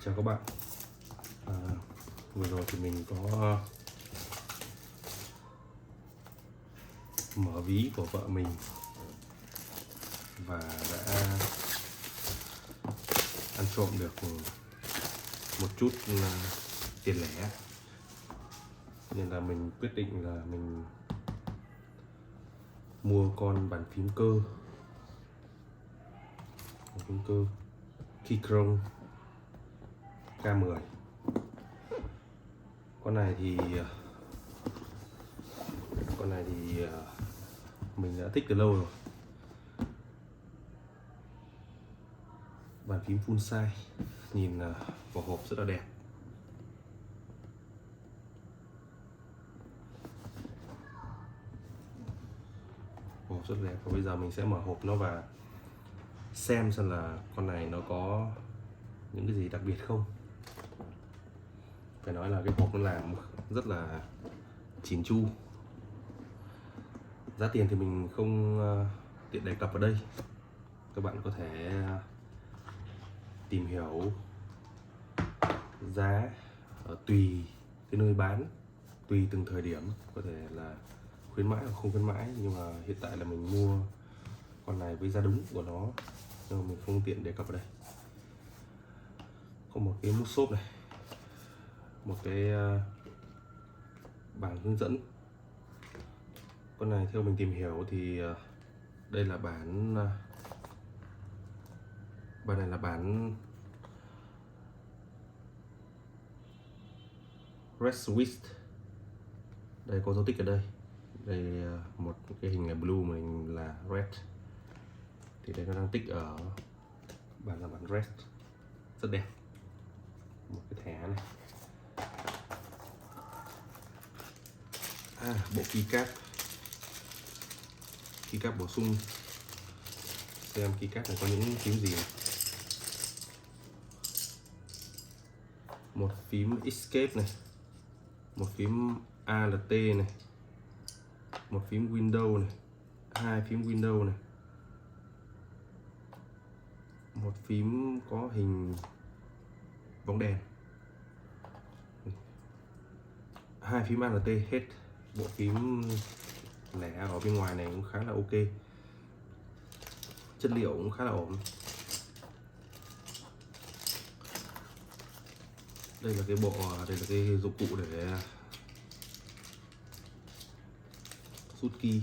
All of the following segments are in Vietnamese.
Chào các bạn. Vừa rồi thì mình có mở ví của vợ mình và đã ăn trộm được một chút tiền lẻ, nên là mình quyết định là mình mua con bàn phím cơ Keychron K10. Con này thì mình đã thích từ lâu rồi. Bàn phím full size, nhìn vỏ hộp rất là đẹp. Hộp rất đẹp. Và bây giờ mình sẽ mở hộp nó và xem là con này nó có những cái gì đặc biệt không. Phải nói là cái hộp nó làm rất là chỉn chu. Giá tiền thì mình không tiện đề cập ở đây. Các bạn có thể tìm hiểu giá tùy cái nơi bán, tùy từng thời điểm, có thể là khuyến mãi hoặc không khuyến mãi, nhưng mà hiện tại là mình mua con này với giá đúng của nó, nhưng mà mình không tiện đề cập ở đây. Có một cái mút xốp này, một cái bảng hướng dẫn. Con này theo mình tìm hiểu thì đây là bản này là bản Red Swiss. Đây có dấu tích ở đây. Đây một cái hình là blue, mình là red. Thì đây nó đang tích ở bản là bản red, rất đẹp. Một cái thẻ này. Bộ keycap bổ sung. Xem keycap này có những phím gì này. Một phím escape này, một phím Alt này, một phím Windows này, hai phím Windows này, một phím có hình bóng đèn, hai phím Alt hết. Bộ phím lẻ ở bên ngoài này cũng khá là ok, chất liệu cũng khá là ổn. Đây là cái dụng cụ để rút key.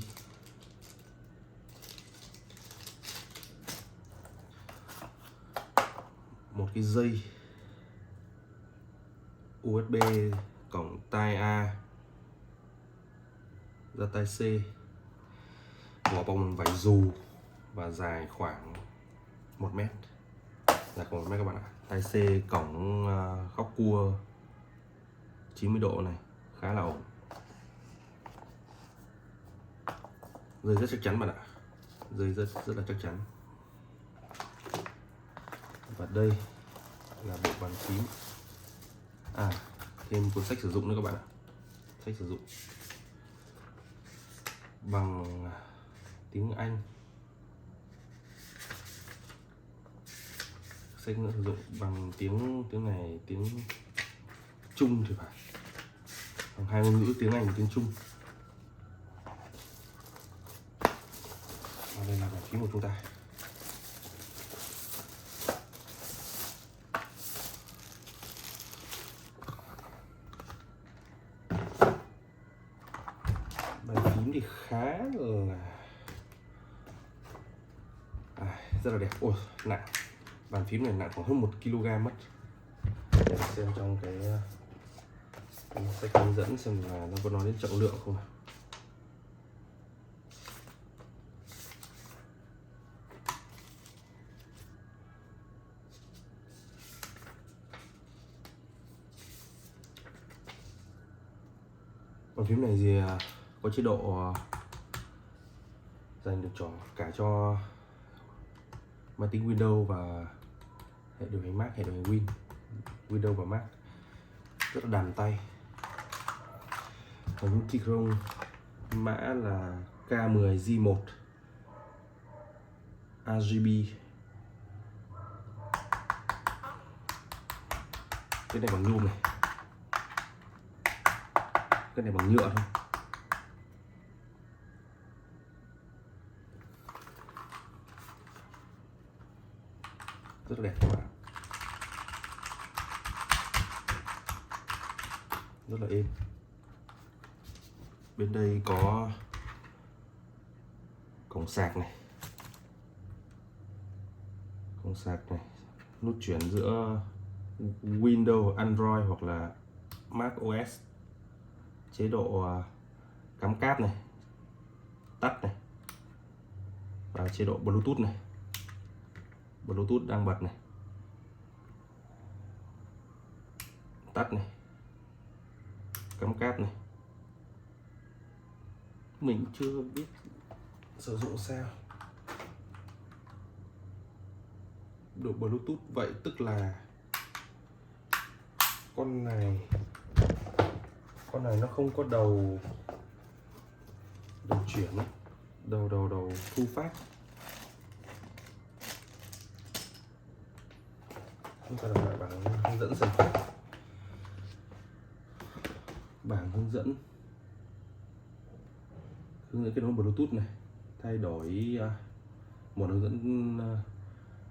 Một cái dây USB cổng tai A ra tai C, vỏ bọc bằng vải dù và dài khoảng 1 mét. Dài khoảng 1 mét các bạn ạ. Tai C cổng góc cua 90 độ này, khá là ổn. Dây rất chắc chắn bạn ạ. Dây rất là chắc chắn. Và đây là bộ bàn phím. Thêm cuốn sách sử dụng nữa các bạn ạ. Sách sử dụng bằng tiếng Anh. Sách nữa sử dụng bằng tiếng này, tiếng Trung thì phải. Bằng hai ngôn ngữ, tiếng Anh và tiếng Trung. Và đây là bàn phím của chúng ta. Bàn phím thì khá là rất là đẹp. Ôi, nặng. Bàn phím này nặng khoảng hơn 1 kg mất. Để xem trong cái sách hướng dẫn xem là nó có nói đến trọng lượng không. Bàn phím này thì có chế độ dành được cả cho máy tính Windows và hệ điều hành Mac, hệ điều hành Windows và Mac. Rất là đàn tay. Và Keychron mã là K10G1 RGB. Cái này bằng nhôm này, cái này bằng nhựa thôi. Rất là đẹp các bạn, rất là êm. Bên đây có cổng sạc này, cổng sạc này, nút chuyển giữa Windows, Android hoặc là Mac OS, chế độ cắm cáp này, tắt này, và chế độ Bluetooth này, Bluetooth đang bật này, tắt này, cắm cáp này. Mình chưa biết sử dụng sao độ Bluetooth, vậy tức là con này nó không có đầu chuyển, đầu thu phát. Chúng ta đọc lại bảng hướng dẫn sản phẩm. Bảng hướng dẫn kết nối Bluetooth này, thay đổi một hướng dẫn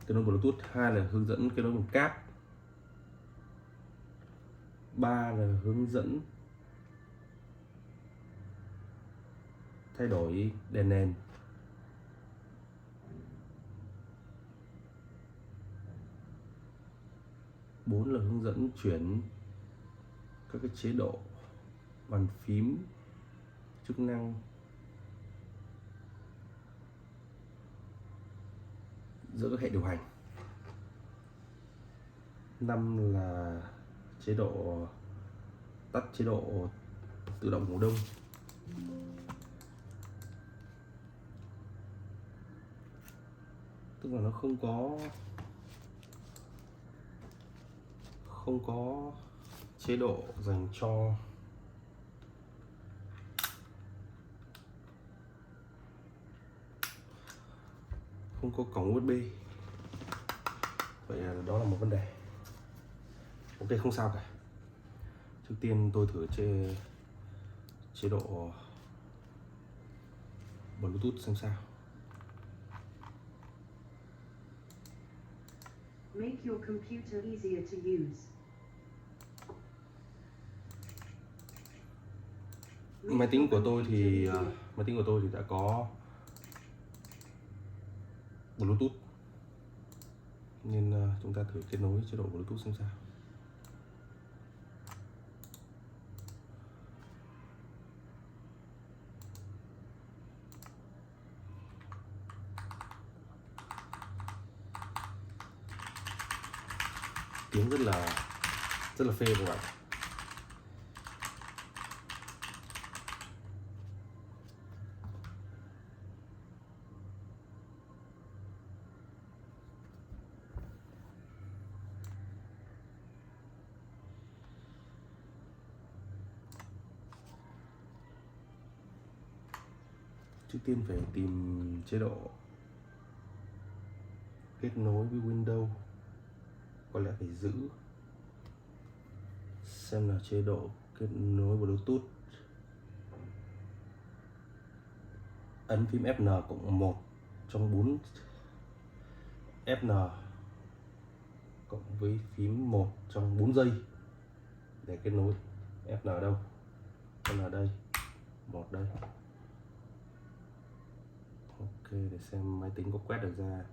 kết nối Bluetooth, 2 là hướng dẫn kết nối bằng cáp, 3 là hướng dẫn thay đổi đèn nền, 4 là hướng dẫn chuyển các cái chế độ bàn phím, chức năng, giữa các hệ điều hành, 5 là chế độ tắt chế độ tự động ngủ đông, tức là nó không có chế độ dành cho không có cổng USB. Vậy là đó là một vấn đề. Ok, không sao cả. Trước tiên tôi thử chế độ Bluetooth xem sao. Make your computer easier to use. Máy tính của tôi thì đã có Bluetooth, nên chúng ta thử kết nối chế độ Bluetooth xem sao. Tiếng rất là phê các bạn. Trước tiên phải tìm chế độ kết nối với Windows, có lẽ phải giữ xem là chế độ kết nối Bluetooth, ấn phím Fn cộng 1 trong 4, Fn cộng với phím 1 trong 4 giây để kết nối. Fn ở đâu? Fn ở đây, 1 đây. Ok, để xem máy tính có quét được ra.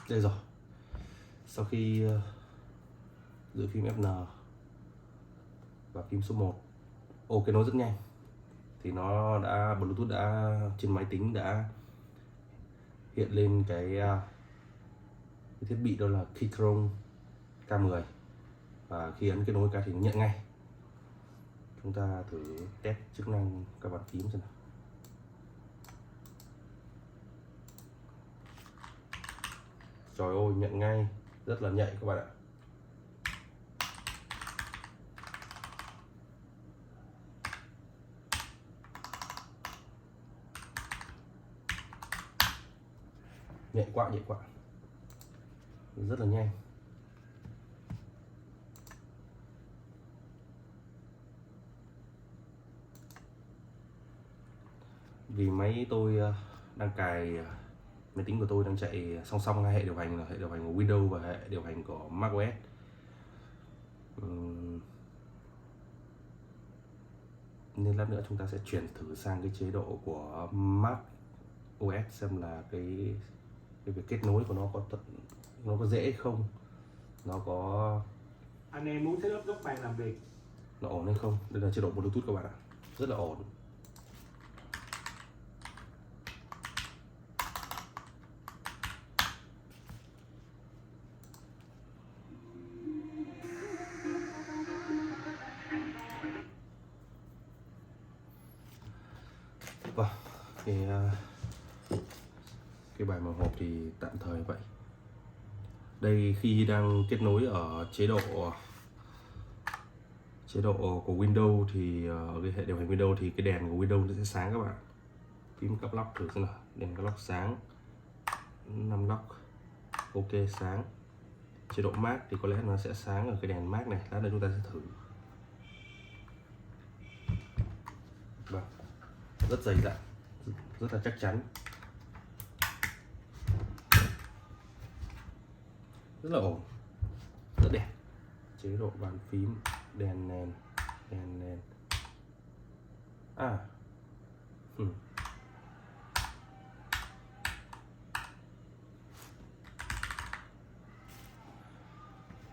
Đây rồi. Sau khi giữ phím Fn và phím số 1, kết nối rất nhanh, thì nó đã Bluetooth đã trên máy tính đã hiện lên cái thiết bị đó là Keychron K10, và khi ấn kết nối cái thì nó nhận ngay. Chúng ta thử test chức năng các bàn phím xem nào. Trời ơi, nhận ngay, rất là nhạy các bạn ạ. Nhạy quá, rất là nhanh. Vì máy tôi đang cài, máy tính của tôi đang chạy song song hai hệ điều hành là hệ điều hành của Windows và hệ điều hành của macOS. Nên lát nữa chúng ta sẽ chuyển thử sang cái chế độ của macOS xem là cái việc kết nối của nó có dễ không, nó có Anh em muốn setup góc bàn làm việc, nó ổn hay không. Đây là chế độ Bluetooth các bạn ạ, rất là ổn. Vâng, cái bài mở hộp thì tạm thời vậy. Đây, khi đang kết nối ở chế độ của Windows thì ở cái hệ điều hành Windows thì cái đèn của Windows nó sẽ sáng các bạn. Phím cap lock thử xem nào, đèn cap lock sáng, 5 lock, ok sáng. Chế độ Mac thì có lẽ nó sẽ sáng ở cái đèn Mac này, lát nữa chúng ta sẽ thử. Vâng, rất dày dặn, rất là chắc chắn, rất là ổn, rất đẹp. Chế độ bàn phím, đèn nền,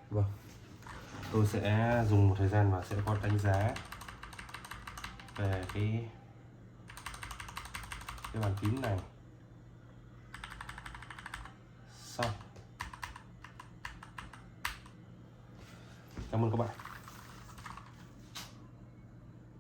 Vâng, tôi sẽ dùng một thời gian và sẽ có đánh giá về cái bàn phím này. Xong. Cảm ơn các bạn.